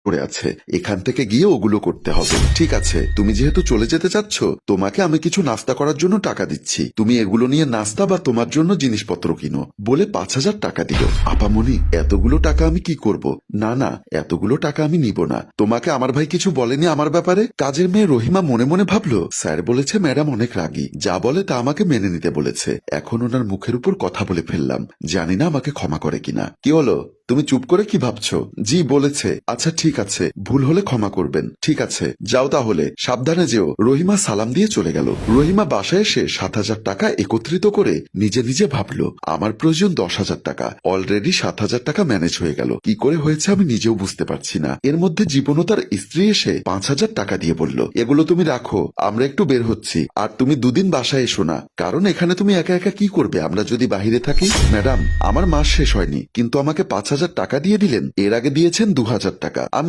করে আছে, এখান থেকে গিয়ে ওগুলো করতে হবে। ঠিক আছে, তুমি যেহেতু চলে যেতে চাচ্ছ, তোমাকে আমি কিছু নাস্তা করার জন্য টাকা দিচ্ছি, তুমি এগুলো নিয়ে নাস্তা বা তোমার জন্য জিনিসপত্র কিনো, বলে 5,000 টাকা দিল। আপামনি, এতগুলো টাকা আমি কি করব? না না, এতগুলো টাকা আমি নিব না। তোমাকে আমার ভাই কিছু বলেনি আমার ব্যাপারে? কাজের মেয়ে রহিমা মনে মনে ভাবলো, স্যার বলেছে ম্যাডাম অনেক রাগী, যা বলে তা আমাকে মেনে নিতে বলেছে। এখন ওনার মুখের উপর কথা বলে ফেললাম, জানি না আমাকে ক্ষমা করে কিনা। কি হলো, তুমি চুপ করে কি ভাবছো? জি বলেছে। আচ্ছা ঠিক আছে, ভুল হলে ক্ষমা করবেন। ঠিক আছে, যাও তাহলে, সাবধানে যেও। রহিমা সালাম দিয়ে চলে গেল। রহিমা বাসায় এসে 7,000 টাকা একত্রিত করে নিজে নিজে ভাবলো, আমার প্রয়োজন 10,000 টাকা, অলরেডি 7,000 টাকা ম্যানেজ হয়ে গেল। কি করে হয়েছে আমি নিজেও বুঝতে পারছি না। এর মধ্যে জীবনও তার স্ত্রী এসে 5,000 টাকা দিয়ে বলল, এগুলো তুমি রাখো, আমরা একটু বের হচ্ছি, আর তুমি দুদিন বাসায় এসো না, কারণ এখানে তুমি একা একা কি করবে আমরা যদি বাহিরে থাকি। ম্যাডাম, আমার মাস শেষ হয়নি, কিন্তু আমাকে 5,000 টাকা দিয়ে দিলেন, এর আগে দিয়েছেন 2,000 টাকা। আমি তো